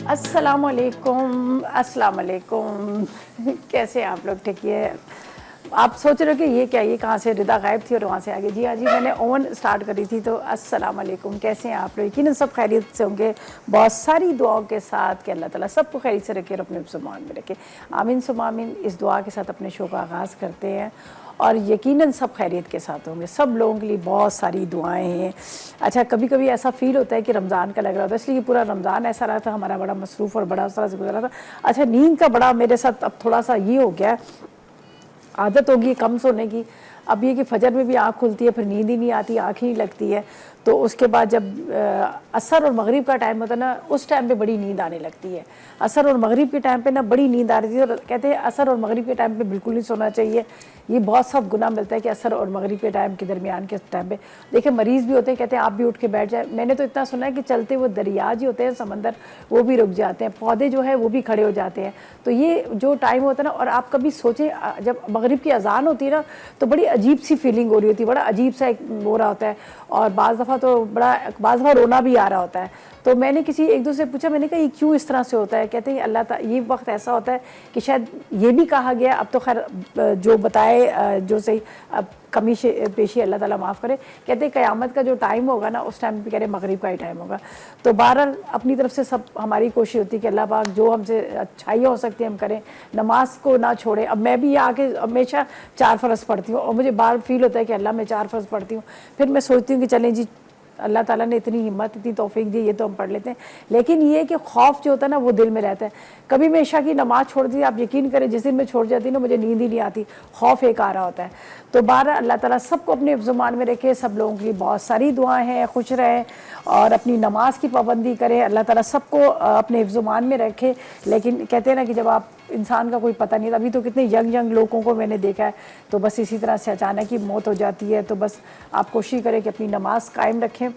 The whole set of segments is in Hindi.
अस्सलामुअलैकुम, अस्सलामुअलैकुम। कैसे हैं आप लोग? ठीक है। आप सोच रहे हो कि ये क्या, ये कहाँ से रिदा गायब थी और वहाँ से आ गई? जी हाँ जी, मैंने ओवन स्टार्ट करी थी। तो अस्सलामुअलैकुम, कैसे हैं आप लोग? यकीनन सब खैरियत से होंगे, बहुत सारी दुआओं के साथ कि अल्लाह ताला सबको खैरियत से रखे और अपने ज़ुबान में रखे। आमीन सुम आमीन। इस दुआ के साथ अपने शो का आगाज़ करते हैं और यकीनन सब खैरियत के साथ होंगे। सब लोगों के लिए बहुत सारी दुआएं हैं। अच्छा, कभी कभी ऐसा फील होता है कि रमज़ान का लग रहा होता है, इसलिए पूरा रमज़ान ऐसा रहा था हमारा, बड़ा मसरूफ़ और बड़ा तरह से गुजरा था। अच्छा, नींद का बड़ा मेरे साथ अब थोड़ा सा ये हो गया, आदत होगी कम सोने की। अब ये कि फजर में भी आँख खुलती है, फिर नींद ही नहीं आती, आँख ही नहीं लगती है। तो उसके बाद जब असर और मगरिब का टाइम होता है ना, उस टाइम पे बड़ी नींद आने लगती है। असर और मगरिब के टाइम पे ना बड़ी नींद आ रही थी और कहते हैं असर और मगरिब के टाइम पे बिल्कुल नहीं सोना चाहिए। ये बहुत सब गुनाह मिलता है कि असर और मगरिब के टाइम के दरमियान के टाइम पे देखिए मरीज़ भी होते हैं, कहते हैं आप भी उठ के बैठ जाए। मैंने तो इतना सुना है कि चलते वो दरिया जो होते हैं समंदर, वो भी रुक जाते हैं, पौधे जो है वो भी खड़े हो जाते हैं। तो ये जो टाइम होता है ना, और आप कभी सोचें जब मगरिब की अजान होती है ना, तो बड़ी अजीब सी फीलिंग हो रही होती है, बड़ा अजीब सा एक हो रहा होता है और बाज़ दफ़ा तो बाज़ दफ़ा रोना भी आ रहा होता है। तो मैंने किसी एक दूसरे से पूछा, मैंने कहा ये क्यों इस तरह से होता है? कहते हैं अल्लाह ताला, ये वक्त ऐसा होता है कि शायद ये भी कहा गया, अब तो खैर जो बताए जो सही, अब कमी पेशी अल्लाह ताला माफ़ करे। कहते हैं क़यामत का जो टाइम होगा ना, उस टाइम पे कह रहे मगरिब का ही टाइम होगा। तो बहरहाल अपनी तरफ से सब हमारी कोशिश होती है कि अल्लाह पाक जो हमसे अच्छाइयाँ हो सकती है हम करें, नमाज को ना छोड़ें। अब मैं भी ये आके हमेशा 4 फ़र्ज़ पढ़ती हूँ और मुझे बार फील होता है कि अल्लाह मैं 4 फ़र्ज़ पढ़ती हूँ, फिर मैं सोचती हूँ कि चलें जी, अल्लाह ताला ने इतनी हिम्मत, इतनी तौफीक दी, ये तो हम पढ़ लेते हैं। लेकिन ये कि खौफ जो होता है ना, वो दिल में रहता है। कभी मैं इशा की नमाज़ छोड़ दी, आप यकीन करें जिस दिन मैं छोड़ जाती ना, मुझे नींद ही नहीं आती, खौफ एक आ रहा होता है। तो बारह अल्लाह ताला सबको अपने ज़ुबान में रखे। सब लोगों की बहुत सारी दुआएं हैं, खुश रहें और अपनी नमाज की पाबंदी करें। अल्लाह ताला सबको अपने ज़ुबान में रखे। लेकिन कहते हैं ना कि जब आप इंसान का कोई पता नहीं, अभी तो कितने यंग लोगों को मैंने देखा है, तो बस इसी तरह से अचानक ही मौत हो जाती है। तो बस आप कोशिश करें कि अपनी नमाज कायम रखें।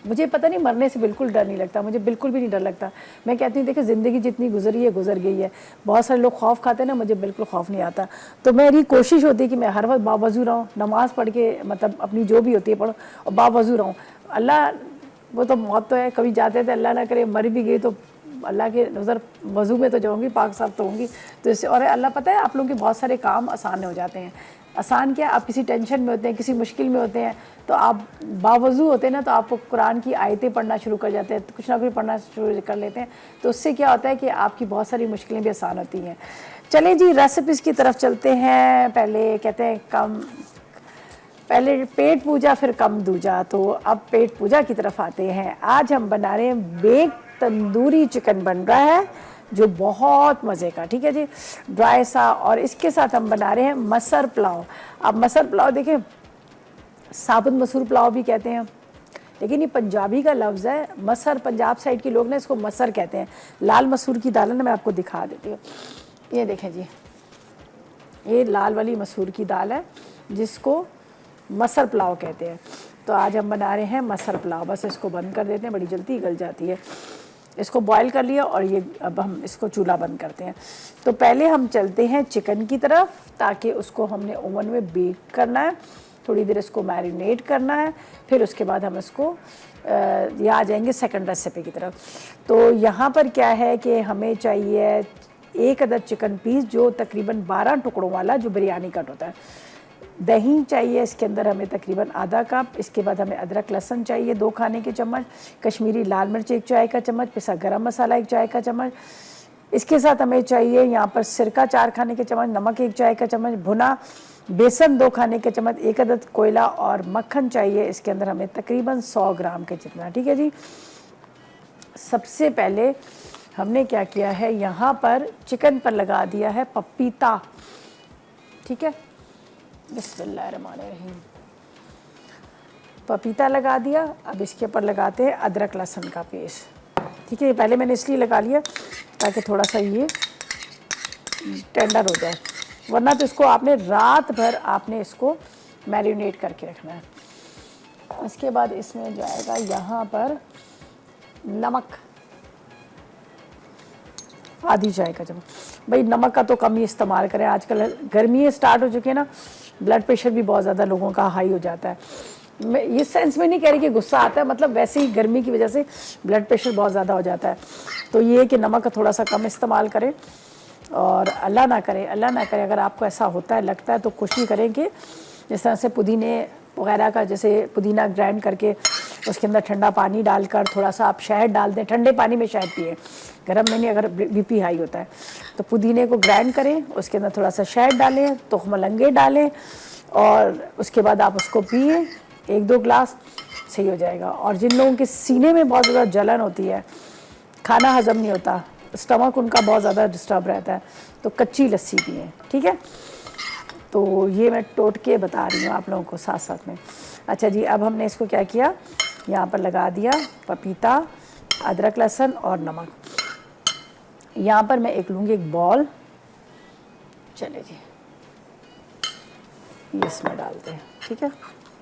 मुझे पता नहीं, मरने से बिल्कुल डर नहीं लगता, मुझे बिल्कुल भी नहीं डर लगता। मैं कहती हूँ देखिए ज़िंदगी जितनी गुजरी है गुजर गई है। बहुत सारे लोग खौफ खाते हैं ना, मुझे बिल्कुल खौफ नहीं आता। तो मेरी कोशिश होती है कि मैं हर वक्त बावजू रहूँ, नमाज़ पढ़ के मतलब अपनी जो भी होती है पढ़ो और बावजू रहूँ। अल्लाह, वो तो मौत तो है, कभी जाते थे अल्लाह ना करे मर भी गई तो अल्लाह के नज़र वज़ू में तो जाऊँगी, पाक साफ तो होंगी। तो इससे और अल्लाह पता है आप लोगों के बहुत सारे काम आसान हो जाते हैं। आसान क्या, आप किसी टेंशन में होते हैं, किसी मुश्किल में होते हैं, तो आप बावजू होते हैं ना, तो आप कुरान की आयतें पढ़ना शुरू कर जाते हैं, तो कुछ ना कुछ पढ़ना शुरू कर लेते हैं। तो उससे क्या होता है कि आपकी बहुत सारी मुश्किलें भी आसान होती हैं। चलें जी, रेसिपीज़ की तरफ चलते हैं। पहले कहते हैं पहले पेट पूजा फिर कम दूजा, तो अब पेट पूजा की तरफ आते हैं। आज हम बना रहे हैं बेक तंदूरी चिकन बन रहा है जो बहुत मज़े का, ठीक है जी, ड्राई सा। और इसके साथ हम बना रहे हैं मसर पुलाव। अब मसर पुलाव देखें, साबुत मसूर पुलाव भी कहते हैं, लेकिन ये पंजाबी का लफ्ज़ है। मसर, पंजाब साइड के लोग ना इसको मसर कहते हैं। लाल मसूर की दाल है ना, मैं आपको दिखा देती हूँ। ये देखें जी, ये लाल वाली मसूर की दाल है जिसको मसर पुलाव कहते हैं। तो आज हम बना रहे हैं मसर पुलाव। बस इसको बंद कर देते हैं, बड़ी जल्दी गल जाती है। इसको बॉईल कर लिया और ये अब हम इसको चूल्हा बंद करते हैं। तो पहले हम चलते हैं चिकन की तरफ, ताकि उसको हमने ओवन में बेक करना है, थोड़ी देर इसको मैरिनेट करना है। फिर उसके बाद हम इसको यहाँ आ जाएंगे सेकंड रेसिपी की तरफ। तो यहाँ पर क्या है कि हमें चाहिए 1 अदद चिकन पीस, जो तकरीबन 12 टुकड़ों वाला, जो बिरयानी कट होता है। दही चाहिए इसके अंदर हमें तकरीबन आधा कप। इसके बाद हमें अदरक लहसुन चाहिए 2 खाने के चम्मच, कश्मीरी लाल मिर्च 1 चाय का चम्मच, पिसा गरम मसाला 1 चाय का चम्मच। इसके साथ हमें चाहिए यहाँ पर सिरका 4 खाने के चम्मच, नमक 1 चाय का चम्मच, भुना बेसन 2 खाने के चम्मच, 1 अदद कोयला और मक्खन चाहिए इसके अंदर हमें तकरीबन 100 ग्राम के जितना, ठीक है जी। सबसे पहले हमने क्या किया है, यहाँ पर चिकन पर लगा दिया है पपीता, ठीक है, बिस्मिल्लाहिर्रहमानिर्रहीम। पपीता लगा दिया। अब इसके ऊपर लगाते हैं अदरक लहसुन का पेस्ट, ठीक है। पहले मैंने इसलिए लगा लिया ताकि थोड़ा सा ये टेंडर हो जाए, वरना तो इसको आपने रात भर आपने इसको मैरिनेट करके रखना है। इसके बाद इसमें जाएगा यहाँ पर नमक, आधी चाय का चम्मच। भाई नमक का तो कम ही इस्तेमाल करें, आजकल गर्मी स्टार्ट हो चुकी है ना, ब्लड प्रेशर भी बहुत ज़्यादा लोगों का हाई हो जाता है। मैं ये सेंस में नहीं कह रही कि गुस्सा आता है, मतलब वैसे ही गर्मी की वजह से ब्लड प्रेशर बहुत ज़्यादा हो जाता है। तो ये कि नमक का थोड़ा सा कम इस्तेमाल करें, और अल्लाह ना करे अगर आपको ऐसा होता है, लगता है, तो कोशिश करें कि जिस तरह से पुदीने वगैरह का, जैसे पुदीना ग्राइंड करके उसके अंदर ठंडा पानी डालकर थोड़ा सा आप शहद डाल दें, ठंडे पानी में शहद पिए, गर्म में नहीं, अगर बीपी हाई होता है तो पुदीने को ग्राइंड करें, उसके अंदर थोड़ा सा शहद डालें, तुख्म लंगे डालें, और उसके बाद आप उसको पिए 1-2 ग्लास, सही हो जाएगा। और जिन लोगों के सीने में बहुत ज़्यादा जलन होती है, खाना हजम नहीं होता, स्टमक उनका बहुत ज़्यादा डिस्टर्ब रहता है, तो कच्ची लस्सी पिए, ठीक है। तो ये मैं टोटके बता रही हूँ आप लोगों को साथ साथ में। अच्छा जी, अब हमने इसको क्या किया, यहाँ पर लगा दिया पपीता, अदरक लहसुन और नमक। यहाँ पर मैं एक लूँगी एक बॉल, चले जी, ये इसमें डालते हैं, ठीक है,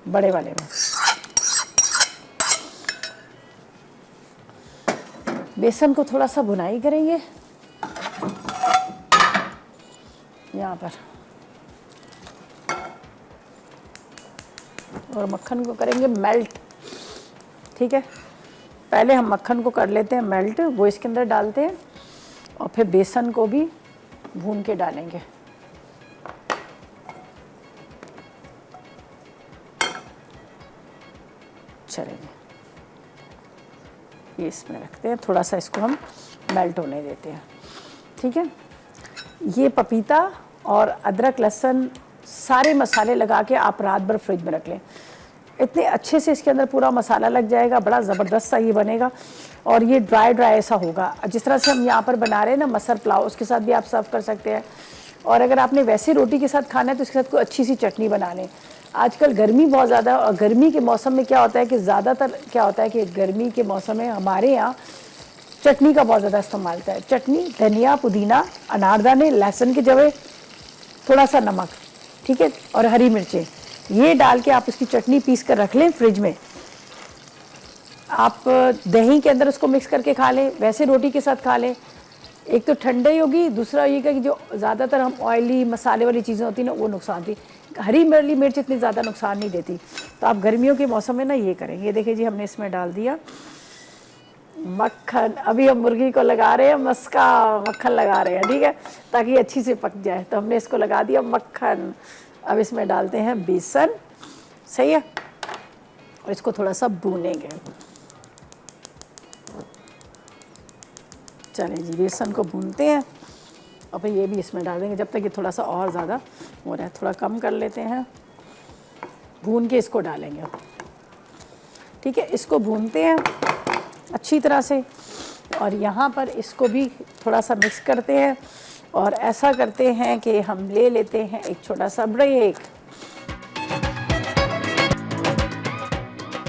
बड़े वाले में। बेसन को थोड़ा सा भुनाई करेंगे यहाँ पर, और मक्खन को करेंगे मेल्ट, ठीक है। पहले हम मक्खन को कर लेते हैं मेल्ट, वो इसके अंदर डालते हैं, और फिर बेसन को भी भून के डालेंगे। चलेंगे, ये इसमें रखते हैं, थोड़ा सा इसको हम मेल्ट होने देते हैं, ठीक है। ये पपीता और अदरक लहसुन सारे मसाले लगा के आप रात भर फ्रिज में रख लें, इतने अच्छे से इसके अंदर पूरा मसाला लग जाएगा, बड़ा ज़बरदस्त सा ये बनेगा। और ये ड्राई ऐसा होगा, जिस तरह से हम यहाँ पर बना रहे हैं ना मसर पुलाव, उसके साथ भी आप सर्व कर सकते हैं। और अगर आपने वैसे रोटी के साथ खाना है तो इसके साथ कोई अच्छी सी चटनी बना लें। आजकल गर्मी बहुत ज़्यादा है, और गर्मी के मौसम में क्या होता है कि ज़्यादातर क्या होता है कि गर्मी के मौसम में हमारे यहाँ चटनी का बहुत ज़्यादा इस्तेमाल होता है। चटनी धनिया, पुदीना, अनारदाने, लहसुन के जवे, थोड़ा सा नमक, ठीक है, और हरी मिर्चें, ये डाल के आप इसकी चटनी पीस कर रख लें फ्रिज में। आप दही के अंदर उसको मिक्स करके खा लें, वैसे रोटी के साथ खा लें। एक तो ठंडे होगी, दूसरा ये कि जो ज़्यादातर हम ऑयली मसाले वाली चीज़ें होती हैं ना, वो नुकसान दी। हरी मिर्च इतनी ज़्यादा नुकसान नहीं देती, तो आप गर्मियों के मौसम में ना ये करें। ये देखिए जी, हमने इसमें डाल दिया मक्खन। अभी हम मुर्गी को लगा रहे हैं मस्का मक्खन लगा रहे हैं, ठीक है, ताकि अच्छी से पक जाए। तो हमने इसको लगा दिया मक्खन। अब इसमें डालते हैं बेसन, सही है, और इसको थोड़ा सा भूनेंगे। चलें जी, बेसन को भूनते हैं, और फिर ये भी इसमें डाल देंगे, जब तक ये थोड़ा सा और ज़्यादा हो रहा है। थोड़ा कम कर लेते हैं, भून के इसको डालेंगे, ठीक है। इसको भूनते हैं अच्छी तरह से, और यहाँ पर इसको भी थोड़ा सा मिक्स करते हैं, और ऐसा करते हैं कि हम ले लेते हैं एक छोटा सा ब्रेक।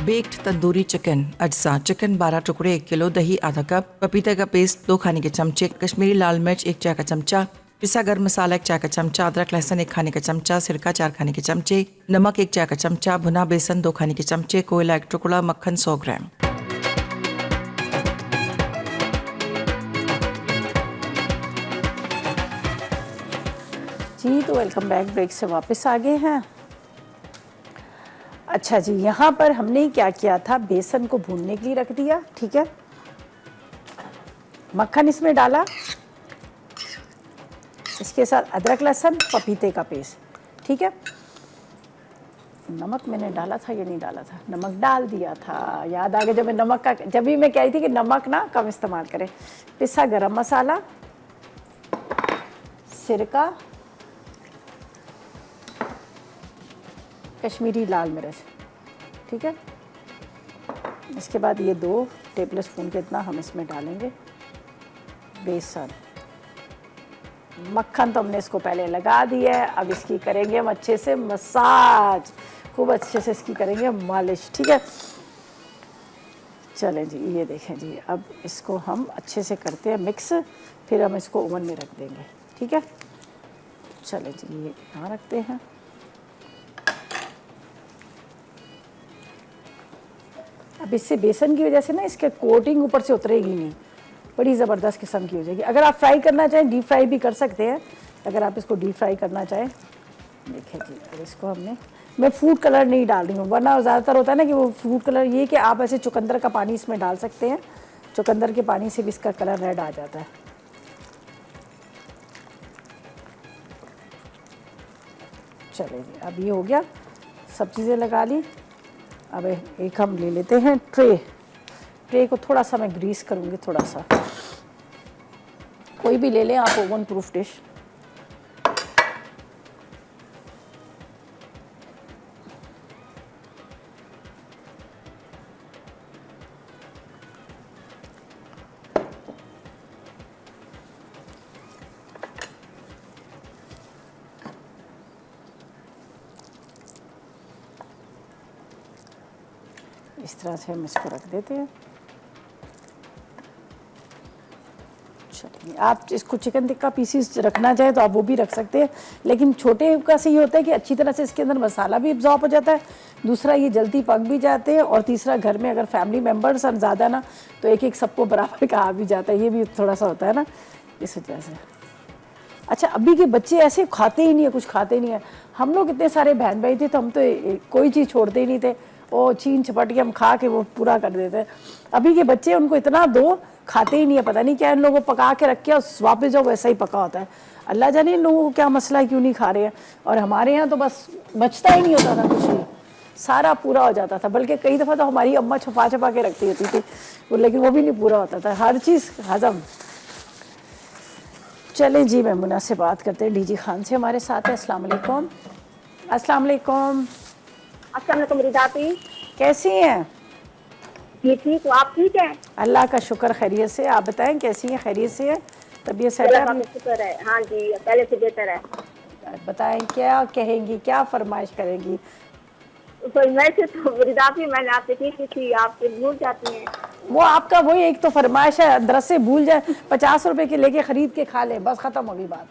बेक्ड तंदूरी चिकन अज्जा: चिकन 12 टुकड़े 1 किलो, दही आधा कप, पपीते का पेस्ट 2 खाने के चमचे, कश्मीरी लाल मिर्च 1 चाय का चमचा, पिसा गर्म मसाला 1 चाय का चमचा, अदरक लहसुन 1 खाने का चमचा, सिरका 4 खाने के चमचे, नमक 1 चाय का चमचा, भुना बेसन 2 खाने के चमचे, कोयला 1 टुकड़ा, मक्खन 100 ग्राम। जी, तो वेलकम बैक, ब्रेक से वापस आ गए हैं। अच्छा जी, यहाँ पर हमने क्या किया था, बेसन को भूनने के लिए रख दिया, ठीक है। मक्खन इसमें डाला, इसके साथ अदरक लहसुन, पपीते का पेस्ट, ठीक है। नमक मैंने डाला था, ये नहीं डाला था, नमक डाल दिया था, याद आ गया जब मैं नमक का, जब भी मैं कह रही थी कि नमक ना कम इस्तेमाल करें। पिसा गरम मसाला, सिरका, कश्मीरी लाल मिर्च, ठीक है। इसके बाद ये 2 टेबल स्पून के इतना हम इसमें डालेंगे बेसन। मक्खन तो हमने इसको पहले लगा दिया है, अब इसकी करेंगे हम अच्छे से मसाज, खूब अच्छे से इसकी करेंगे मालिश, ठीक है। चलें जी, ये देखें जी, अब इसको हम अच्छे से करते हैं मिक्स, फिर हम इसको ओवन में रख देंगे, ठीक है। चलें जी, ये यहाँ रखते हैं। अब इससे बेसन की वजह से ना इसके कोटिंग ऊपर से उतरेगी नहीं, बड़ी ज़बरदस्त किस्म की हो जाएगी। अगर आप फ्राई करना चाहें, डीप फ्राई भी कर सकते हैं, अगर आप इसको डीप फ्राई करना चाहें। देखिए जी, अब इसको हमने मैं फूड कलर नहीं डाल रही हूँ, वरना ज़्यादातर होता है ना कि वो फूड कलर, ये कि आप ऐसे चुकंदर का पानी इसमें डाल सकते हैं, चुकंदर के पानी से भी इसका कलर रेड आ जाता है। चलिए जी, अब ये हो गया, सब चीज़ें लगा ली। अब एक हम ले लेते हैं ट्रे को थोड़ा सा मैं ग्रीस करूँगी, थोड़ा सा, कोई भी ले लें आप ओवन प्रूफ डिश। इस तरह से हम इसको रख देते हैं। चलिए, आप इसको चिकन टिक्का पीसीस रखना चाहे तो आप वो भी रख सकते हैं, लेकिन छोटे का से ये होता है कि अच्छी तरह से इसके अंदर मसाला भी एब्जॉर्ब हो जाता है, दूसरा ये जल्दी पक भी जाते हैं, और तीसरा घर में अगर फैमिली मेम्बर्स और ज़्यादा ना तो एक एक सबको बराबर का आ भी जाता है, ये भी थोड़ा सा होता है ना, इस वजह से। अच्छा, अभी के बच्चे ऐसे खाते ही नहीं है, कुछ खाते नहीं है। हम लोग इतने सारे बहन भाई थे तो हम तो कोई चीज़ छोड़ते ही नहीं थे, वो छीन छपट के हम खा के वो पूरा कर देते हैं। अभी के बच्चे, उनको इतना दो, खाते ही नहीं है, पता नहीं क्या इन लोगों को पका के रख के और वापस जाओ वैसा ही पका होता है। अल्लाह जाने इन लोगों को क्या मसला है, क्यों नहीं खा रहे हैं। और हमारे यहाँ तो बस बचता ही नहीं होता था कुछ भी, सारा पूरा हो जाता था, बल्कि कई दफ़ा तो हमारी अम्मा छुपा छुपा के रखती होती थी वो, लेकिन वो भी नहीं पूरा होता था, हर चीज़ हजम। चलें जी, मैमुना से बात करते हैं, डीजी खान से हमारे साथ है। अस्सलाम वालेकुम। अस्सलाम वालेकुम। अस्सलाम वालेकुम रिदापी, कैसी हैं? ये ठीक हो, आप ठीक हैं? अल्लाह का शुक्र, खैरियत से। आप बताएं कैसी हैं? खैरियत से है? तबीयत सेट अल्लाह का है? शुक्र है, हाँ जी, पहले से बेहतर है। बताएं क्या कहेंगी, क्या फरमाइश करेंगी? तो वैसे तो रिदापी मैंने आपसे की थी, आप फिर भूल जाती हैं। वो आपका वही एक तो फरमाइश है, दरअसल से भूल जाए, 50 रुपए के लेके खरीद के खा ले, बस खत्म हो गई बात।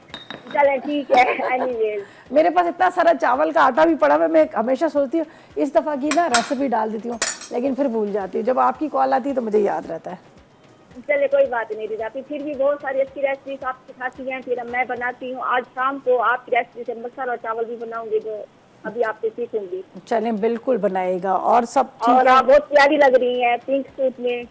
चलें ठीक है। एनीवेज, मेरे पास इतना सारा चावल का आटा भी पड़ा हुआ है, मैं हमेशा सोचती हूँ इस दफ़ा की ना रेसिपी डाल देती हूँ, लेकिन फिर भूल जाती हूँ। जब आपकी कॉल आती है तो मुझे याद रहता है। चले कोई बात नहीं रिदापी, फिर भी बहुत सारी अच्छी रेसिपी आप सिखाती हैं, फिर मैं बनाती हूँ। आज शाम को आपकी रेसिपी से मसाला और चावल भी बनाऊंगी, जो अभी आपसे सीखूंगी। चलें, बिल्कुल बनाएगा। और सब ठीक और है? आप बहुत प्यारी लग रही हैं पिंक सूट में।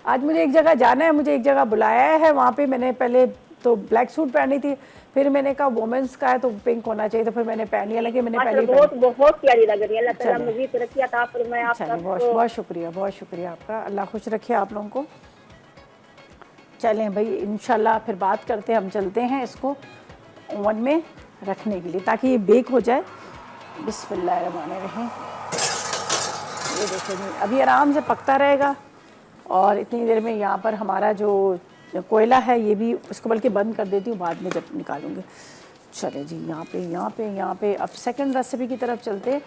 आज मुझे एक जगह जाना है, मुझे एक जगह बुलाया है, वहाँ पे मैंने पहले तो ब्लैक सूट पहनी थी, फिर मैंने कहा वुमेंस का है तो पिंक होना चाहिए, तो फिर मैंने पहन लिया, लेकिन मैंने पहले बहुत बहुत प्यारी लग रही है। अल्लाह ताला मज़ीद तरक्की अता फरमाए आपका। चलें, बहुत बहुत शुक्रिया, बहुत शुक्रिया आपका, अल्लाह खुश रखे आप लोगों को। चलें भाई, इंशाल्लाह फिर बात करते हैं, हम चलते हैं इसको ओवन में रखने के लिए ताकि ये बेक हो जाए। बिस्मिल्लाहिर्रहमानिर्रहीम। ये देखिए, अभी आराम से पकता रहेगा, और इतनी देर में यहाँ पर हमारा जो कोयला है ये भी, उसको बल्कि बंद कर देती हूँ, बाद में जब निकालूंगी। चले जी, यहाँ पे अब सेकंड रेसिपी की तरफ चलते हैं।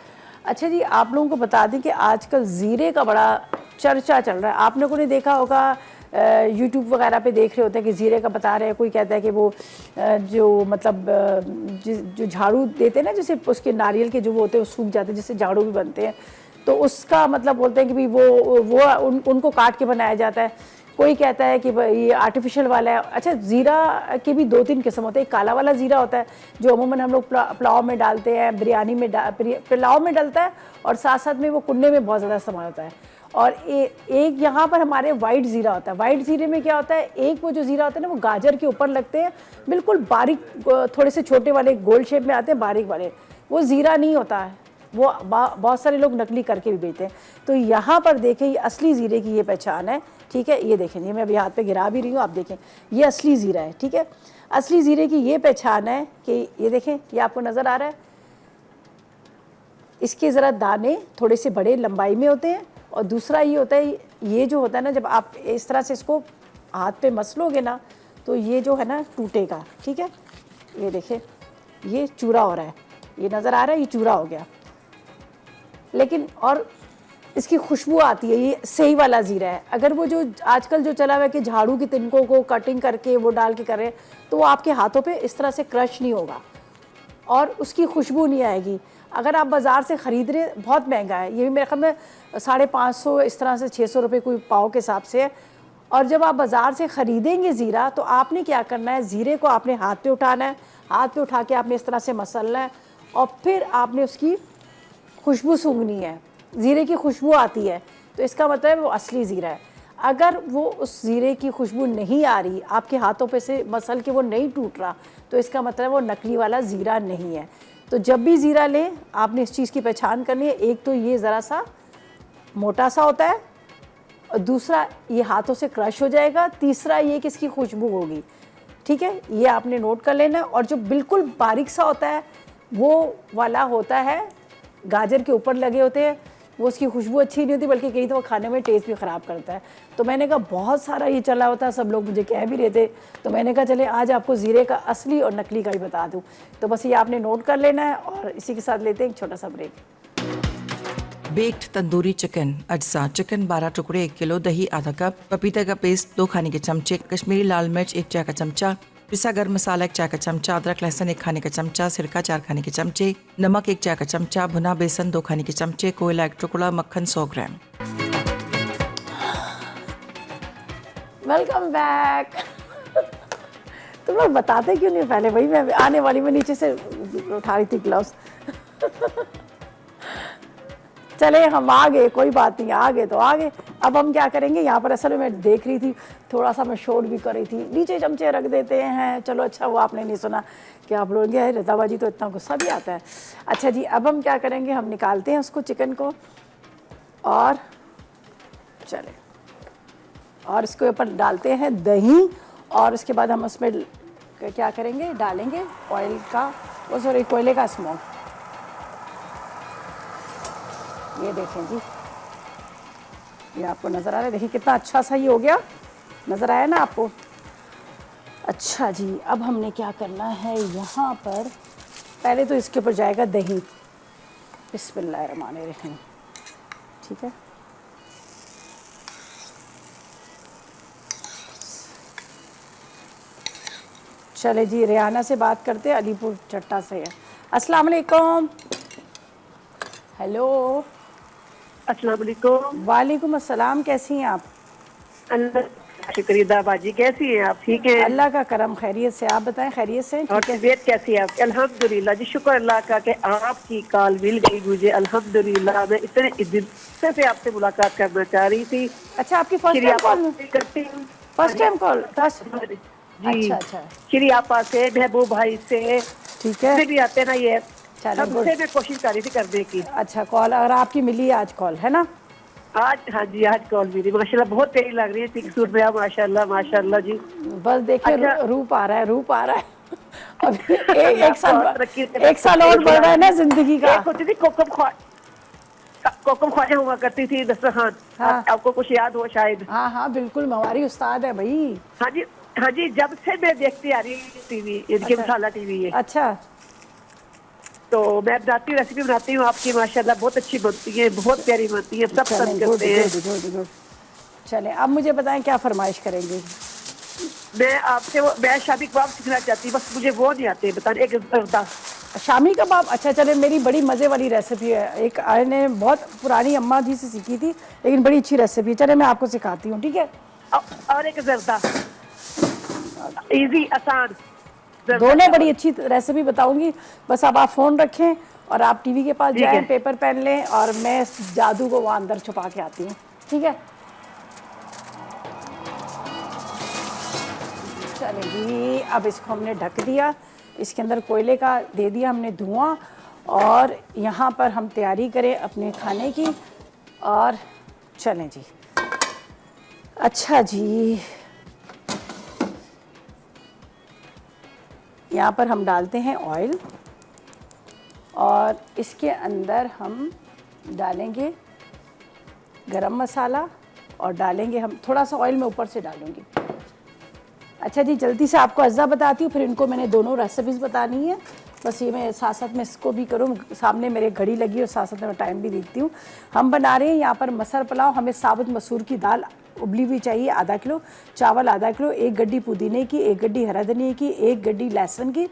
अच्छा जी, आप लोगों को बता दें कि आजकल ज़ीरे का बड़ा चर्चा चल रहा है। आप लोगों ने देखा होगा, यूट्यूब वगैरह पे देख रहे होते हैं कि ज़ीरे का बता रहे हैं, कोई कहता है कि वो जो मतलब जो झाड़ू देते हैं ना, जैसे उसके नारियल के जो वो होते हैं वो सूख जाते हैं, जिससे झाड़ू भी बनते हैं, तो उसका मतलब बोलते हैं कि भाई वो उनको काट के बनाया जाता है। कोई कहता है कि ये आर्टिफिशियल वाला है। अच्छा, ज़ीरा के भी 2-3 किस्म होते हैं। काला वाला ज़ीरा होता है जो अमूमन हम लोग पुलाव में डालते हैं, बिरयानी में पुलाव में डलता है, और साथ साथ में वो कुन्ने में बहुत ज़्यादा इस्तेमाल होता है। और एक यहाँ पर हमारे वाइट ज़ीरा होता है। वाइट ज़ीरे में क्या होता है, एक वो जो ज़ीरा होता है ना, वो गाजर के ऊपर लगते हैं, बिल्कुल बारीक, थोड़े से छोटे वाले गोल्ड शेप में आते हैं, बारीक वाले, वो ज़ीरा नहीं होता है, वो बहुत सारे लोग नकली करके भी बेचते हैं। तो यहाँ पर देखें, ये असली ज़ीरे की ये पहचान है, ठीक है। ये देखें, ये मैं अभी हाथ पे गिरा भी रही हूँ, आप देखें, ये असली ज़ीरा है, ठीक है। असली ज़ीरे की ये पहचान है कि ये देखें, ये आपको नज़र आ रहा है, इसके ज़रा दाने थोड़े से बड़े लंबाई में होते हैं, और दूसरा ये होता है, ये जो होता है ना, जब आप इस तरह से इसको हाथ पे मसलोगे ना, तो ये जो है ना टूटेगा, ठीक है। ये देखें, ये चूरा हो रहा है, ये नज़र आ रहा है, ये चूरा हो गया, लेकिन और इसकी खुशबू आती है, ये सही वाला ज़ीरा है। अगर वो जो आजकल जो चला हुआ है कि झाड़ू की तिनकों को कटिंग करके वो डाल के कर रहे हैं, तो वो आपके हाथों पे इस तरह से क्रश नहीं होगा और उसकी खुशबू नहीं आएगी। अगर आप बाज़ार से ख़रीद रहे, बहुत महंगा है, ये भी मेरे ख्याल में 550 इस तरह से 600 रुपये कोई पाव के हिसाब से है। और जब आप बाज़ार से ख़रीदेंगे ज़ीरा, तो आपने क्या करना है, ज़ीरे को आपने हाथ पे उठाना है, हाथ पे उठा के आपने इस तरह से मसलना है, और फिर आपने उसकी खुशबू सूंघनी है, ज़ीरे की खुशबू आती है, तो इसका मतलब है वो असली ज़ीरा है। अगर वो उस ज़ीरे की खुशबू नहीं आ रही, आपके हाथों पे से मसल के वो नहीं टूट रहा, तो इसका मतलब वो नकली वाला ज़ीरा नहीं है। तो जब भी ज़ीरा लें, आपने इस चीज़ की पहचान करनी है। एक तो ये ज़रा सा मोटा सा होता है, और दूसरा ये हाथों से क्रश हो जाएगा, तीसरा ये कि इसकी खुशबू होगी। ठीक है, ये आपने नोट कर लेना है। और जो बिल्कुल बारीक सा होता है वो वाला होता है, गाजर के ऊपर लगे होते हैं, वो उसकी खुशबू अच्छी नहीं होती, बल्कि कहीं तो वो खाने में टेस्ट भी ख़राब करता है। तो मैंने कहा बहुत सारा ये चला होता है, सब लोग मुझे कह भी रहे थे, तो मैंने कहा चले आज आपको ज़ीरे का असली और नकली का भी बता दूँ। तो बस ये आपने नोट कर लेना है, और इसी के साथ लेते हैं एक छोटा सा ब्रेक। बेक्ड तंदूरी चिकन अज्जा चिकन 12 टुकड़े 1 किलो, दही आधा कप, पपीता का पेस्ट 2 खाने के चमचे, कश्मीरी लाल मिर्च 1 चाय का चमचा, पिसा गर्म मसाला 1 चाय का चमचा, अदरक लहसुन 1 खाने का चमचा, सिरका 4 खाने के चमचे, नमक 1 चाय का चमचा, भुना बेसन 2 खाने के चमचे, कोयला 1 टुकड़ा, मक्खन 100 ग्राम। Welcome back. तुम लोग बताते क्यों नहीं पहले? भाई मैं आने वाली में नीचे से उठा रही थी ग्लव्स। चले हम आ गए, कोई बात नहीं, आ गए तो आ गए। अब हम क्या करेंगे, यहाँ पर असल में मैं देख रही थी, थोड़ा सा मैं शोर भी कर रही थी, नीचे चमचे रख देते हैं। चलो अच्छा, वो आपने नहीं सुना कि आप लोग गए रताबाजी, तो इतना गुस्सा भी आता है। अच्छा जी, अब हम क्या करेंगे, हम निकालते हैं उसको, चिकन को, और चले, और इसके ऊपर डालते हैं दही, और उसके बाद हम उसमें क्या करेंगे, डालेंगे ऑयल का, वो सॉरी कोयले का स्मोक। ये देखें जी, ये आपको नज़र आ रहा है, देखिए कितना अच्छा सा ये हो गया, नज़र आया ना आपको? अच्छा जी, अब हमने क्या करना है, यहाँ पर पहले तो इसके ऊपर जाएगा दही, बिस्मिल्लाहिर्रहमानिर्रहीम। ठीक है, चले जी, रेहाना से बात करते हैं, अलीपुर चट्टा से है। अस्सलाम वालेकुम। हेलो। अस्सलाम वालेकुम। वालेकुम अस्सलाम, कैसी हैं आप? अल्लाह शुक्रिया बाजी, कैसी हैं आप? ठीक है, अल्लाह का करम, खैरियत से। आप बताएं, खैरियत से? और ठीक है, तबीयत कैसी है आपकी? अल्हम्दुलिल्लाह जी, शुक्र अल्लाह का कि आपकी कॉल मिल गई मुझे, अल्हम्दुलिल्लाह। मैं इतने दिन से आपसे मुलाकात करना चाह रही थी। अच्छा, आपकी फर्स्ट श्री टाइम आपा कॉल? से करती हूँ। First time call? फर्स्ट? जी, अच्छा अच्छा, श्री आपा से, महबूब भाई से, ठीक है, से भी आते ना, ये चलो गुड। सबसे मैं कोशिश कर रही थी करने की। अच्छा, कॉल और आपकी मिली आज कॉल, है ना? आज हाँ जी, आज कॉल मिली, माशाल्लाह बहुत तेरी लग रही है, थिक सूट में आप, माशाल्लाह माशाल्लाह जी। बस देखिए, अच्छा। रूप आ रहा है, रूप आ रहा है। अभी अल्लाह एक साल, आपको तरक्की से एक साल और बढ़ रहा है ना जिंदगी का। एक होती थी कोकम ख्वाजा हुआ करती थी दस्तरखान, हाँ। आपको कुछ याद हो शायद? हाँ हाँ बिल्कुल, हमारी उस्ताद है भाई। हाँ जी, हाँ जी, जब से मैं देखती आ रही हूँ टीवी, इनके अच्छा। मसाला टीवी है, अच्छा, तो मैं बनाती हूँ, रेसिपी बनाती हूँ आपकी, माशाल्लाह बहुत अच्छी बनती है, बहुत प्यारी बनती है, सब चलें, पसंद गुड करते हैं। Good good good. चलें, अब मुझे बताएं क्या फरमाइश करेंगे? मैं आपसे मैं शादी कबाब सीखना चाहती हूँ, बस मुझे वो नहीं आते बताने। एक शामी कबाब? अच्छा, चले, मेरी बड़ी मज़े वाली रेसिपी है, एक ने बहुत पुरानी अम्मा जी से सीखी थी, लेकिन बड़ी अच्छी रेसिपी है। चले, मैं आपको सिखाती हूँ, ठीक है? और एक जर्दा, इजी आसान जर्दा दोनों चावल। बड़ी अच्छी रेसिपी बताऊंगी, बस अब आप फ़ोन रखें और आप टीवी के पास ठीक जाएं, है। पेपर पेन लें, और मैं इस जादू को वहाँ अंदर छुपा के आती हूँ, ठीक है? चलें जी, अब इसको हमने ढक दिया, इसके अंदर कोयले का दे दिया हमने धुआं, और यहाँ पर हम तैयारी करें अपने खाने की। और चलें जी, अच्छा जी, यहाँ पर हम डालते हैं ऑयल, और इसके अंदर हम डालेंगे गरम मसाला, और डालेंगे हम थोड़ा सा ऑयल मैं ऊपर से डालूंगी। अच्छा जी, जल्दी से आपको अज्जा बताती हूँ, फिर इनको मैंने दोनों रेसिपीज़ बतानी है, बस ये मैं साथ साथ में इसको भी करूँ, सामने मेरे घड़ी लगी और साथ साथ में टाइम भी देखती हूँ। हम बना रहे हैं यहाँ पर मटर पुलाव। हमें साबुत मसूर की दाल उबली हुई चाहिए आधा किलो, चावल आधा किलो, 1 गड्डी पुदीने की, 1 गड्डी हरा धनिया की, 1 गड्डी लहसुन की,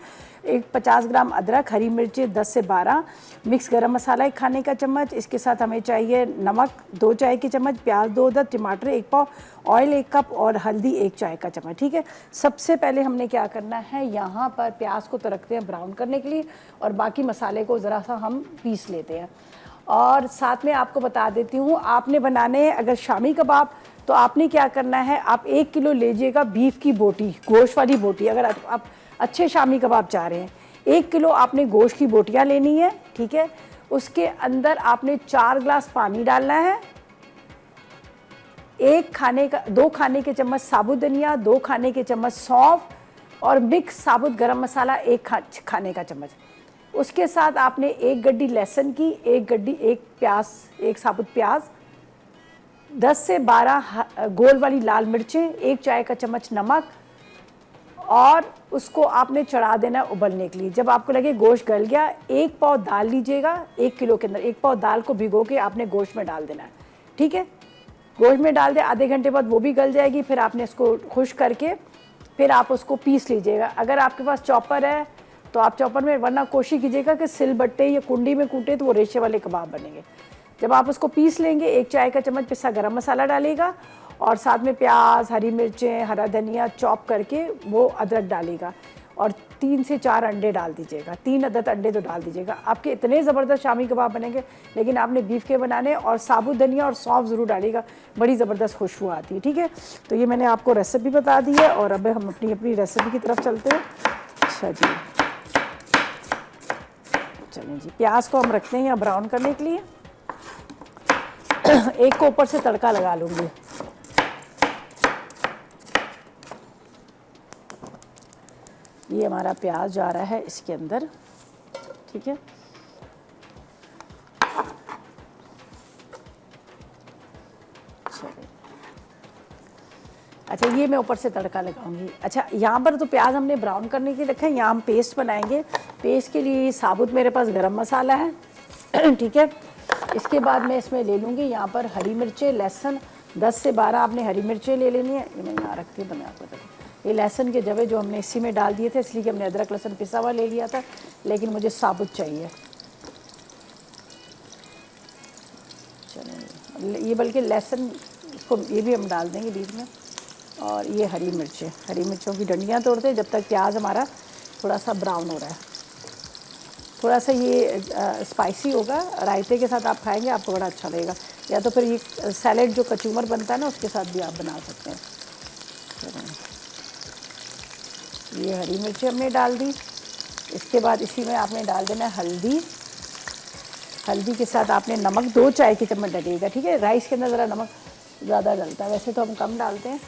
50 ग्राम अदरक, हरी मिर्चें 10 से 12, मिक्स गरम मसाला 1 खाने का चम्मच, इसके साथ हमें चाहिए नमक 2 चाय के चम्मच, प्याज 2 अदद, टमाटर 1 पाव, ऑयल 1 कप, और हल्दी 1 चाय का चम्मच, ठीक है? सबसे पहले हमने क्या करना है, यहाँ पर प्याज को तो रखते हैं ब्राउन करने के लिए, और बाकी मसाले को ज़रा सा हम पीस लेते हैं। और साथ में आपको बता देती हूँ, आपने बनाने हैं अगर शामी कबाब तो आपने क्या करना है, आप 1 किलो लीजिएगा बीफ की बोटी, गोश्त वाली बोटी। अगर आप अच्छे शामी कबाब चाह रहे हैं, 1 किलो आपने गोश्त की बोटियाँ लेनी है, ठीक है। उसके अंदर आपने 4 ग्लास पानी डालना है, 2 खाने के चम्मच साबुत धनिया, 2 खाने के चम्मच सौंफ और मिक्स साबुत गरम मसाला 1 खाने का चम्मच। उसके साथ आपने 1 गड्डी लहसुन की, 1 साबुत प्याज, 10 से 12 गोल वाली लाल मिर्चें, 1 चाय का चम्मच नमक, और उसको आपने चढ़ा देना है उबलने के लिए। जब आपको लगे गोश्त गल गया, 1 पाव दाल लीजिएगा, 1 किलो के अंदर 1 पाव दाल को भिगो के आपने गोश्त में डाल देना है, ठीक है। गोश्त में डाल दे, आधे घंटे बाद वो भी गल जाएगी। फिर आपने इसको खुश्क करके फिर आप उसको पीस लीजिएगा। अगर आपके पास चॉपर है तो आप चॉपर में, वरना कोशिश कीजिएगा कि सिलबट्टे या कुंडी में कूटे तो वो रेशे वाले कबाब बनेंगे। जब आप उसको पीस लेंगे, 1 चाय का चम्मच पिसा गरम मसाला डालेगा और साथ में प्याज, हरी मिर्चें, हरा धनिया चॉप करके वो अदरक डालेगा और 3 से 4 अंडे डाल दीजिएगा, 3 अदद अंडे तो डाल दीजिएगा। आपके इतने ज़बरदस्त शामी कबाब बनेंगे। लेकिन आपने बीफ के बनाने, और साबुत धनिया और सौंफ ज़रूर डालिएगा, बड़ी ज़बरदस्त खुशबू आती है, ठीक है। तो ये मैंने आपको रेसिपी बता दी है और अब हम अपनी रेसिपी की तरफ चलते हैं। अच्छा जी, चलें जी, प्याज को हम रखते हैं यहाँ ब्राउन करने के लिए। एक को ऊपर से तड़का लगा लूँगी। ये हमारा प्याज जा रहा है इसके अंदर, ठीक है। अच्छा, ये मैं ऊपर से तड़का लगाऊंगी। अच्छा, यहाँ पर तो प्याज हमने ब्राउन करने के लिए रखा है, यहाँ हम पेस्ट बनाएंगे। पेस्ट के लिए साबुत मेरे पास गरम मसाला है, ठीक है। इसके बाद मैं इसमें ले लूँगी यहाँ पर हरी मिर्चें, लहसुन, 10 से 12 आपने हरी मिर्चें ले लेनी है। ये मैं यहाँ रखती हूँ, तो मैं आपको बताऊँ। ये लहसुन के जवे जो हमने इसी में डाल दिए थे, इसलिए कि हमने अदरक लहसुन पिसा हुआ ले लिया था, लेकिन मुझे साबुत चाहिए। चलिए, ये बल्कि लहसुन इसको ये भी हम डाल देंगे बीच में। और ये हरी मिर्चें, हरी मिर्चों की डंडियाँ तोड़ते हैं जब तक प्याज हमारा थोड़ा सा ब्राउन हो रहा है। थोड़ा सा ये स्पाइसी होगा, रायते के साथ आप खाएंगे आपको बड़ा अच्छा लगेगा। या तो फिर ये सैलेड जो कचूमर बनता है ना, उसके साथ भी आप बना सकते हैं। ये हरी मिर्ची हमने डाल दी। इसके बाद इसी में आपने डाल देना है हल्दी। हल्दी के साथ आपने नमक 2 चाय के चम्मच डालिएगा, ठीक है। राइस के अंदर ज़रा नमक ज़्यादा डलता है, वैसे तो हम कम डालते हैं।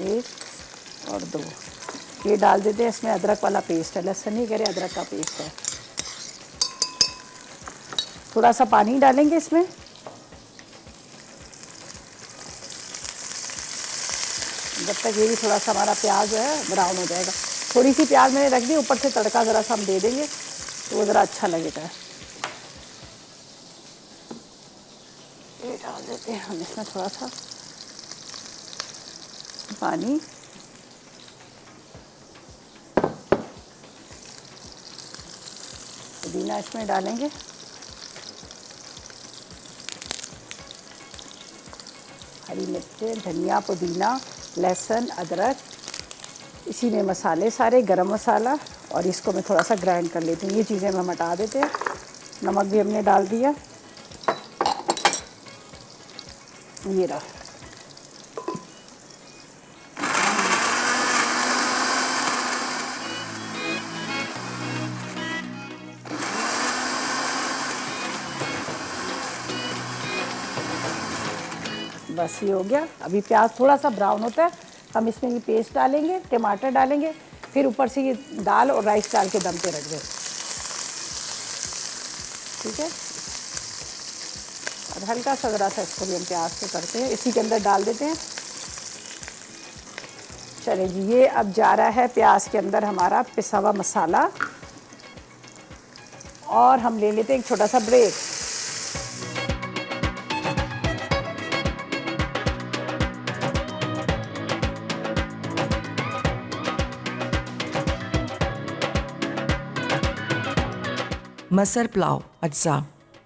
1 और 2 ये डाल देते हैं। इसमें अदरक वाला पेस्ट है, लहसुन नहीं कह रहे, अदरक का पेस्ट है। थोड़ा सा पानी डालेंगे इसमें। जब तक ये भी थोड़ा सा हमारा प्याज जो है ब्राउन हो जाएगा। थोड़ी सी प्याज मैंने रख दी, ऊपर से तड़का ज़रा सा हम दे देंगे तो वो ज़रा अच्छा लगेगा। ये डाल देते हैं हम इसमें थोड़ा सा पानी। पुदीना इसमें डालेंगे। हरी मिर्चें, धनिया, पुदीना, लहसुन, अदरक, इसी में मसाले सारे, गरम मसाला, और इसको मैं थोड़ा सा ग्राइंड कर लेती हूँ। ये चीज़ें हम हटा देते हैं। नमक भी हमने डाल दिया। ये रहा। बस ये हो गया। अभी प्याज थोड़ा सा ब्राउन होता है, हम इसमें ये पेस्ट डालेंगे, टमाटर डालेंगे, फिर ऊपर से ये दाल और राइस डाल के दम पे रख दें, ठीक है। और हल्का सा ज़रा सा इसको भी हम प्याज से करते हैं, इसी के अंदर डाल देते हैं। चलिए जी, ये अब जा रहा है प्याज के अंदर हमारा पिसा हुआ मसाला, और हम ले लेते हैं एक छोटा सा ब्रेक। मसर पुलाव अज्जा।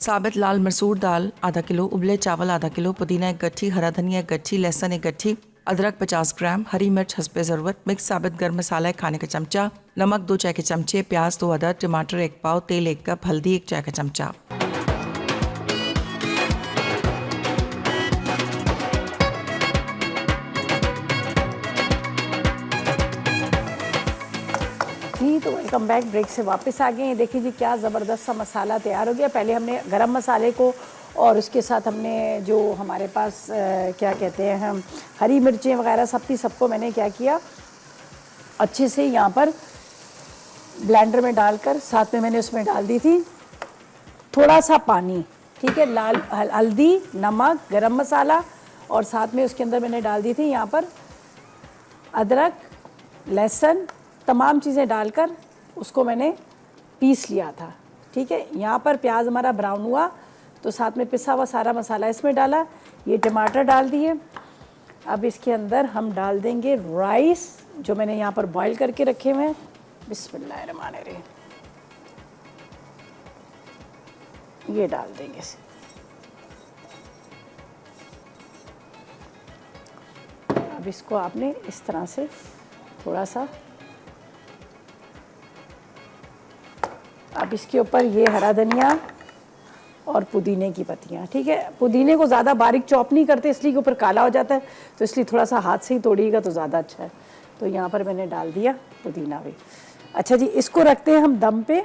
साबित लाल मसूर दाल आधा किलो, उबले चावल आधा किलो, पुदीना 1 गट्ठी, हरा धनिया 1 गट्ठी, लहसुन 1 गट्ठी, अदरक 50 ग्राम, हरी मिर्च हस्बे ज़रूरत, मिक्स साबित गर्म मसाला 1 खाने का चमचा, नमक 2 चाय के चमचे, प्याज 2 अदद, टमाटर 1 पाव, तेल 1 कप, हल्दी 1 चाय का चमचा। जी तो वेलकम बैक, ब्रेक से वापस आ गए हैं। देखिए जी क्या ज़बरदस्त सा मसाला तैयार हो गया। पहले हमने गरम मसाले को और उसके साथ हमने जो हमारे पास क्या कहते हैं हम हरी मिर्चें वगैरह सबको मैंने क्या किया, अच्छे से यहाँ पर ब्लेंडर में डालकर साथ में मैंने उसमें डाल दी थी थोड़ा सा पानी, ठीक है, लाल हल्दी, नमक, गरम मसाला और साथ में उसके अंदर मैंने डाल दी थी यहाँ पर अदरक, लहसुन, तमाम चीज़ें डालकर उसको मैंने पीस लिया था, ठीक है। यहाँ पर प्याज हमारा ब्राउन हुआ तो साथ में पिसा हुआ सारा मसाला इसमें डाला, ये टमाटर डाल दिए। अब इसके अंदर हम डाल देंगे राइस जो मैंने यहाँ पर बॉईल करके रखे हुए हैं। बिस्मिल्लाहिर्रहमानिर्रहीम, ये डाल देंगे इसे। अब इसको आपने इस तरह से थोड़ा सा, अब इसके ऊपर ये हरा धनिया और पुदीने की पत्तियाँ, ठीक है। पुदीने को ज़्यादा बारीक चॉप नहीं करते इसलिए कि ऊपर काला हो जाता है, तो इसलिए थोड़ा सा हाथ से ही तोड़िएगा तो ज़्यादा अच्छा है। तो यहाँ पर मैंने डाल दिया पुदीना भी। अच्छा जी, इसको रखते हैं हम दम पे।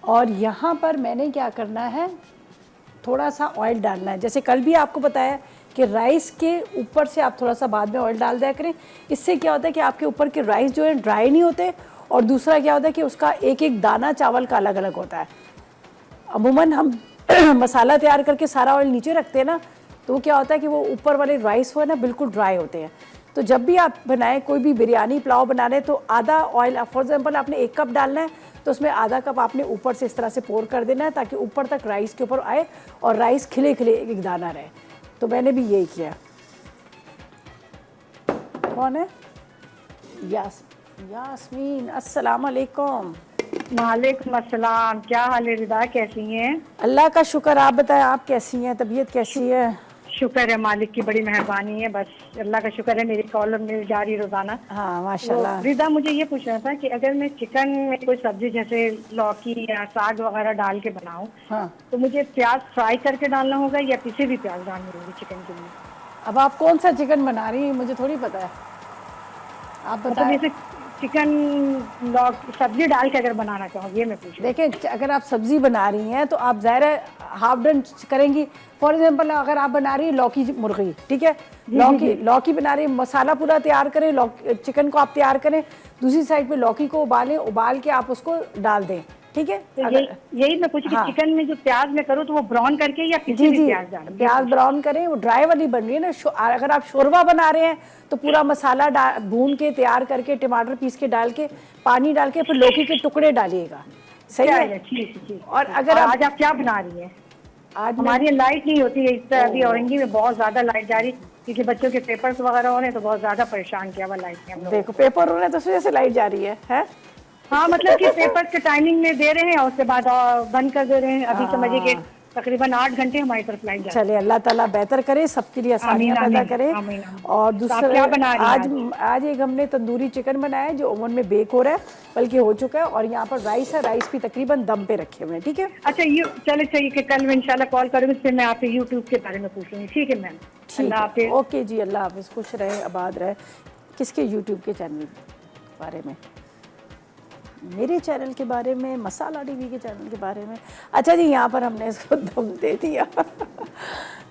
और यहाँ पर मैंने क्या करना है, थोड़ा सा ऑयल डालना है। जैसे कल भी आपको बताया कि राइस के ऊपर से आप थोड़ा सा बाद में ऑयल डाल दिया करें। इससे क्या होता है कि आपके ऊपर के राइस जो है ड्राई नहीं होते, और दूसरा क्या होता है कि उसका एक एक दाना चावल का अलग अलग होता है। अमूमन हम मसाला तैयार करके सारा ऑयल नीचे रखते हैं ना, तो क्या होता है कि वो ऊपर वाले राइस वो है ना बिल्कुल ड्राई होते हैं। तो जब भी आप बनाएं, कोई भी बिरयानी पुलाव बना रहे हैं, तो आधा ऑयल फॉर एग्जांपल आपने 1 कप डालना है तो उसमें आधा कप आपने ऊपर से इस तरह से पोर कर देना है ताकि ऊपर तक राइस के ऊपर आए और राइस खिले खिले एक एक दाना रहे। तो मैंने भी यही किया। कौन है? यास्मीन, अस्सलाम वालेकुम। वालेकुम अस्सलाम। क्या हाल है रिदा, कैसी हैं? अल्लाह का शुक्र, आप बताएं आप कैसी हैं, तबीयत कैसी है? शुक्र है, मालिक की बड़ी मेहरबानी है, बस अल्लाह का शुक्र है। मेरी कॉल मिल जा रही रोजाना। हाँ माशाल्लाह। तो रिदा मुझे ये पूछना था कि अगर मैं चिकन में कोई सब्जी जैसे लौकी या साग वगैरह डाल के बनाऊं, हाँ, तो मुझे प्याज फ्राई करके डालना होगा या पिसे भी प्याज डालने होंगे चिकन के लिए? अब आप कौन सा चिकन बना रही हैं मुझे थोड़ी पता है, आप मतलब बताएं। जैसे चिकन सब्जी डाल के अगर बनाना चाहूँ, ये मैं पूछ रही हूँ। देखें, अगर आप सब्जी बना रही हैं तो आप ज़ाहिर है हाफ डन करेंगी। फॉर एग्जांपल अगर आप बना रही हैं लौकी मुर्गी, ठीक है, लौकी बना रही है, मसाला पूरा तैयार करें, चिकन को आप तैयार करें, दूसरी साइड पे लौकी को उबालें, उबाल के आप उसको डाल दें, ठीक है। तो यही मैं पूछ हाँ। कि चिकन में जो प्याज में करूँ तो वो ब्राउन करके या पिसे जी भी जी, प्याज डालूं? प्याज ब्राउन करें, वो ड्राई वाली बन रही है ना। अगर आप शोरबा बना रहे हैं तो पूरा मसाला भून के तैयार करके, टमाटर पीस के डाल के, पानी डाल के, फिर लौकी के टुकड़े डालिएगा, सही है। ठीक। और अगर आज आप क्या बना रही हैं? आज हमारी यहाँ लाइट नहीं होती है, इस तरह अभी औरंगी में बहुत ज्यादा लाइट जा रही, क्योंकि बच्चों के पेपर्स वगैरह हो रहे हैं तो बहुत ज्यादा परेशान किया हुआ लाइट ने हम लोग। देखो पेपर हो रहे हैं तो उस वजह से लाइट जा रही है? हाँ, मतलब कि पेपर के टाइमिंग में दे रहे हैं और उसके बाद बंद कर दे रहे हैं। अभी समझिए कि तकरीबन 8 घंटे हमारी तरफ लाइट जा रही है। चलिए, अल्लाह ताला बेहतर करे, सबके लिए आसानियां आमीन, पैदा करे। आमीन, आमीन। और तो दूसरा आप क्या बना रही हैं आज एक हमने तंदूरी चिकन बनाया है जो ओवन में बेक हो रहा है, बल्कि हो चुका है। और यहाँ पर राइस है, राइस भी तकरीबन दम पे रखे हुए हैं, ठीक है। अच्छा, चले चाहिए कि कल मैं इंशाल्लाह कॉल करूँगी, फिर मैं आपसे यूट्यूब के बारे में पूछूंगी, ठीक है मैम? ठीक है, ओके जी, अल्लाह हाफिज़, खुश रहे, आबाद रहे। किसके यूट्यूब के चैनल बारे में? मेरे चैनल के बारे में, मसाला टीवी के चैनल के बारे में। अच्छा जी, यहाँ पर हमने इसको दम दे दिया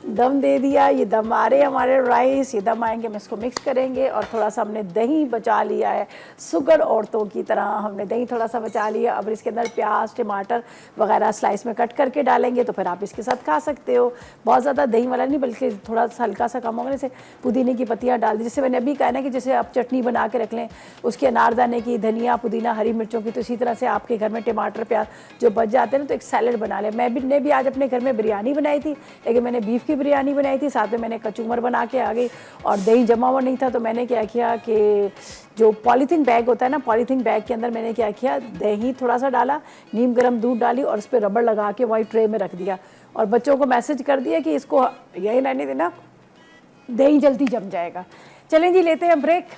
दम दे दिया। ये दम आ रहे हमारे राइस, ये दम आएंगे, हम इसको मिक्स करेंगे। और थोड़ा सा हमने दही बचा लिया है, सुगर औरतों की तरह हमने दही थोड़ा सा बचा लिया। अब इसके अंदर प्याज, टमाटर वगैरह स्लाइस में कट करके डालेंगे तो फिर आप इसके साथ खा सकते हो। बहुत ज़्यादा दही वाला नहीं, बल्कि थोड़ा सा हल्का सा कम होगा। जैसे पुदीने की पत्तियाँ डाल दी, जैसे मैंने अभी कहा ना कि जैसे आप चटनी बना के रख लें, उसके अनारदाने की, धनिया, पुदीना, हरी मिर्चों की, तो इसी तरह से आपके घर में टमाटर, प्याज जो बच जाते हैं ना, तो एक सैलड बना लें। मैंने भी आज अपने घर में बिरयानी बनाई थी, लेकिन मैंने बीफ की बिरयानी बनाई थी, साथ में मैंने कचूमर बना के आ गई। और दही जमा हुआ नहीं था तो मैंने क्या किया कि जो पॉलीथीन बैग होता है ना, पॉलीथीन बैग के अंदर मैंने क्या किया, दही थोड़ा सा डाला, नीम गर्म दूध डाली और उस पर रबड़ लगा के वही ट्रे में रख दिया। और बच्चों को मैसेज कर दिया कि इसको यही रहने देना, दही जल्दी जम जाएगा। चलें जी, लेते हैं ब्रेक।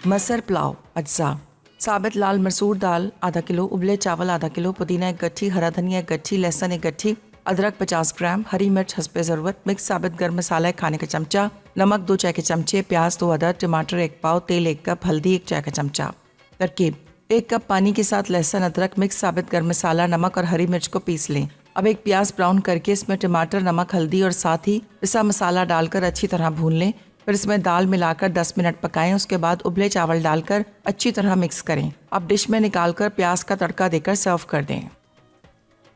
मसर पुलाव अज्जा। साबित लाल मसूर दाल आधा किलो, उबले चावल आधा किलो, पुदीना एक गट्ठी, हरा धनिया एक गट्ठी, लहसुन एक गट्ठी, अदरक 50 ग्राम, हरी मिर्च हस्बे ज़रूरत, मिक्स साबित गर्म मसाला एक खाने का चमचा, नमक 2 चाय के चमचे, प्याज 2 अदद, टमाटर 1 पाव, तेल 1 कप, हल्दी 1 चाय का चमचा। तरकीब: 1 कप पानी के साथ लहसुन, अदरक, मिक्स साबित गर्म मसाला, नमक और हरी मिर्च को पीस लें। अब एक प्याज ब्राउन करके इसमें टमाटर, नमक, हल्दी और साथ ही पिसा मसाला डालकर अच्छी तरह भून लें। फिर इसमें दाल मिलाकर 10 मिनट पकाएं। उसके बाद उबले चावल डालकर अच्छी तरह मिक्स करें। अब डिश में निकालकर प्याज का तड़का देकर सर्व कर दें।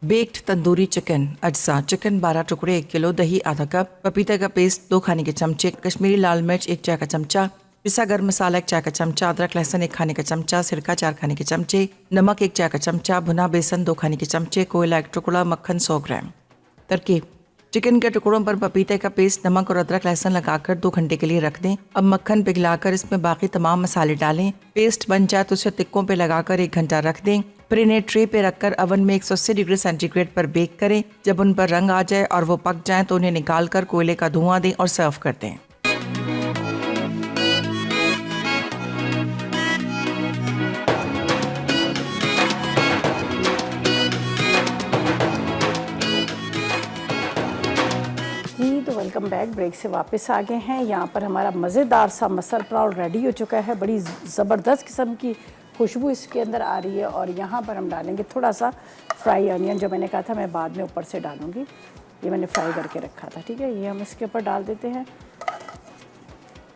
बेक्ड तंदूरी चिकन अज्जा। चिकन 12 टुकड़े 1 किलो, दही आधा कप, पपीते का पेस्ट 2 खाने के चमचे, कश्मीरी लाल मिर्च 1 चाय का चमचा, पिसा गर्म मसाला 1 चाय का चमचा, अदरक लहसुन 1 खाने का चमचा, सिरका 4 खाने के चमचे, नमक 1 चाय का चमचा, भुना बेसन 2 खाने के चमचे, कोयला 1 टुकड़ा, मक्खन 100 ग्राम। तरकीब: चिकन के टुकड़ों पर पपीते का पेस्ट, नमक और अदरक लहसुन लगाकर 2 घंटे के लिए रख दें। अब मक्खन पिघलाकर इसमें बाकी तमाम मसाले डालें। पेस्ट बन जाए तो उसे तिक्कों पे लगाकर 1 घंटा रख दें। फिर इन्हें ट्रे पे रखकर अवन में 180 डिग्री सेंटीग्रेड पर बेक करें। जब उन पर रंग आ जाए और वो पक जाए तो उन्हें निकालकर कोयले का धुआं दें और सर्व कर दें। Welcome back. ब्रेक से वापस आ गए हैं। यहाँ पर हमारा मज़ेदार सा मसल पुलाव रेडी हो चुका है। बड़ी ज़बरदस्त किस्म की खुशबू इसके अंदर आ रही है। और यहाँ पर हम डालेंगे थोड़ा सा फ्राई अनियन, जो मैंने कहा था मैं बाद में ऊपर से डालूँगी। ये मैंने फ्राई करके रखा था, ठीक है। ये हम इसके ऊपर डाल देते हैं।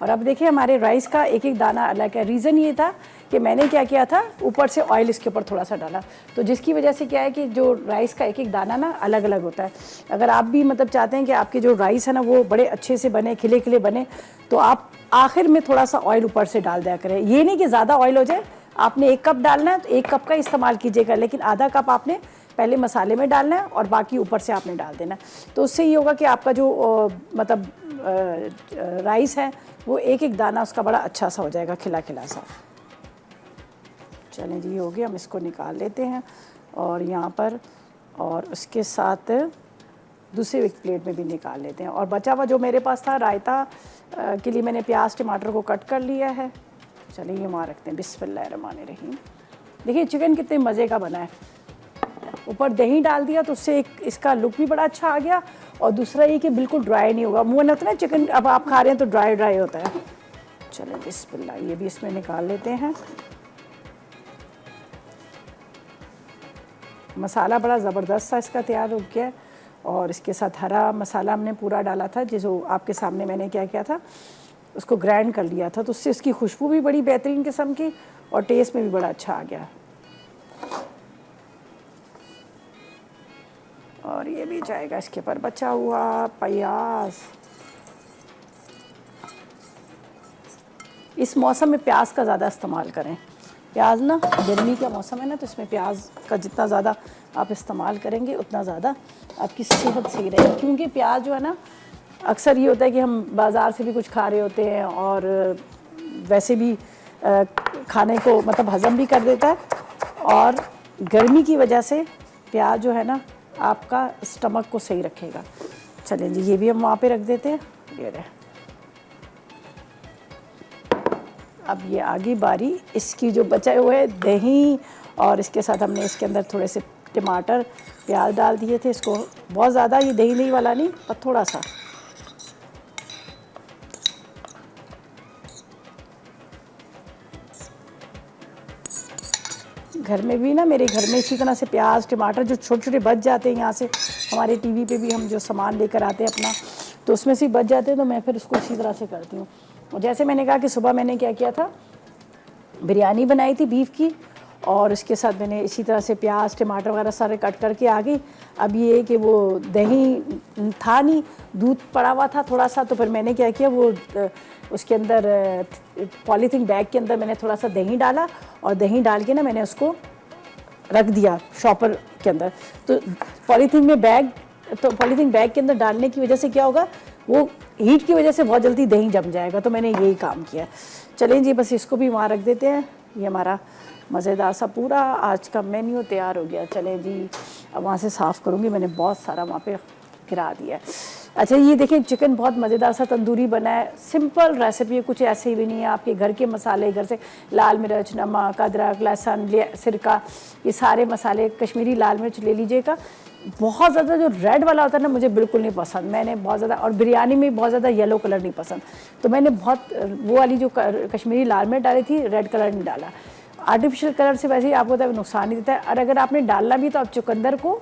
और अब देखिए हमारे राइस का एक एक दाना अलग है। रीज़न ये था कि मैंने क्या किया था, ऊपर से ऑयल इसके ऊपर थोड़ा सा डाला, तो जिसकी वजह से क्या है कि जो राइस का एक एक दाना ना अलग अलग होता है। अगर आप भी मतलब चाहते हैं कि आपके जो राइस है ना वो बड़े अच्छे से बने, खिले खिले बने, तो आप आखिर में थोड़ा सा ऑयल ऊपर से डाल दिया करें। ये नहीं कि ज़्यादा ऑयल हो जाए। आपने 1 कप डालना है तो 1 कप का इस्तेमाल कीजिएगा, लेकिन आधा कप आपने पहले मसाले में डालना है और बाकी ऊपर से आपने डाल देना। तो उससे ये होगा कि आपका जो मतलब राइस है वो एक एक दाना उसका बड़ा अच्छा सा हो जाएगा, खिला खिला सा। चलें जी, हो गया। हम इसको निकाल लेते हैं और यहाँ पर, और उसके साथ दूसरे एक प्लेट में भी निकाल लेते हैं। और बचा हुआ जो मेरे पास था रायता के लिए मैंने प्याज टमाटर को कट कर लिया है। चलिए ये वहाँ रखते हैं। बिस्मिल्लाहिर्रहमानिर्रहीम। देखिए चिकन कितने मज़े का बना है। ऊपर दही डाल दिया तो उससे एक इसका लुक भी बड़ा अच्छा आ गया, और दूसरा ये कि बिल्कुल ड्राई नहीं होगा। मुँह में होता है ना चिकन, अब आप खा रहे हैं तो ड्राई ड्राई होता है। चलें बिस्मिल्लाह, ये भी इसमें निकाल लेते हैं। मसाला बड़ा ज़बरदस्त सा इसका तैयार हो गया है। और इसके साथ हरा मसाला हमने पूरा डाला था, जो आपके सामने मैंने क्या किया था, उसको ग्राइंड कर लिया था, तो उससे इसकी खुशबू भी बड़ी बेहतरीन किस्म की और टेस्ट में भी बड़ा अच्छा आ गया। और ये भी जाएगा इसके ऊपर बचा हुआ प्याज। इस मौसम में प्याज का ज़्यादा इस्तेमाल करें। प्याज ना, गर्मी का मौसम है ना, तो इसमें प्याज का जितना ज़्यादा आप इस्तेमाल करेंगे उतना ज़्यादा आपकी सेहत सही रहेगी। क्योंकि प्याज जो है ना, अक्सर ये होता है कि हम बाज़ार से भी कुछ खा रहे होते हैं और वैसे भी खाने को मतलब हज़म भी कर देता है, और गर्मी की वजह से प्याज जो है ना आपका स्टमक को सही रखेगा। चलें जी, ये भी हम वहाँ पे रख देते हैं। ये रहे। अब ये आगे बारी इसकी जो बचे हुए दही, और इसके साथ हमने इसके अंदर थोड़े से टमाटर प्याज डाल दिए थे। इसको बहुत ज़्यादा ये दही दही वाला नहीं, पर थोड़ा सा। घर में भी ना, मेरे घर में इसी तरह से प्याज टमाटर जो छोटे छोटे बच जाते हैं, यहाँ से हमारे टीवी पे भी हम जो सामान लेकर आते हैं अपना, तो उसमें से बच जाते हैं, तो मैं फिर उसको इसी तरह से करती हूँ। और जैसे मैंने कहा कि सुबह मैंने क्या किया था, बिरयानी बनाई थी बीफ की, और इसके साथ मैंने इसी तरह से प्याज टमाटर वगैरह सारे कट करके आ गई। अब ये है कि वो दही था नहीं, दूध पड़ा हुआ था थोड़ा सा, तो फिर मैंने क्या किया, वो उसके अंदर पॉलीथीन बैग के अंदर मैंने थोड़ा सा दही डाला, और दही डाल के ना मैंने उसको रख दिया शॉपर के अंदर। तो पॉलीथीन बैग के अंदर डालने की वजह से क्या होगा, वो हीट की वजह से बहुत जल्दी दही जम जाएगा। तो मैंने यही काम किया। चलें जी, बस इसको भी वहाँ रख देते हैं। ये हमारा मज़ेदार सा पूरा आज का मेन्यू तैयार हो गया। चलें जी, अब वहाँ से साफ़ करूँगी, मैंने बहुत सारा वहाँ पे गिरा दिया है। अच्छा ये देखें, चिकन बहुत मज़ेदार सा तंदूरी बना है, सिंपल रेसिपी है, कुछ ऐसे भी नहीं है। आपके घर के मसाले, घर से लाल मिर्च, नमक, अदरक, लहसुन, सिरका, ये सारे मसाले, कश्मीरी लाल मिर्च ले लीजिएगा। बहुत ज़्यादा जो रेड वाला होता है ना, मुझे बिल्कुल नहीं पसंद। मैंने बहुत ज़्यादा, और बिरयानी में बहुत ज़्यादा येलो कलर नहीं पसंद, तो मैंने बहुत वो वाली जो कश्मीरी लाल मिर्च डाली थी, रेड कलर नहीं डाला। आर्टिफिशियल कलर से वैसे ही आपको तो नुकसान नहीं देता है। और अगर आपने डालना भी तो आप चुकंदर को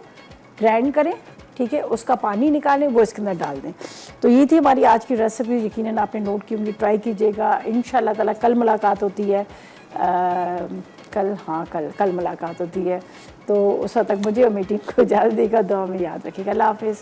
ग्राइंड करें, ठीक है, उसका पानी निकालें, वो इसके अंदर डाल दें। तो ये थी हमारी आज की रेसिपी, यकीनन आपने नोट की होंगी, ट्राई कीजिएगा। इंशाल्लाह ताला कल मुलाकात होती है, कल मुलाकात होती है। तो उस वक्त तक मुझे और मीटिंग को इजाज़त देगा, दुआ में याद रखिएगा। अल्लाह हाफ़िज़।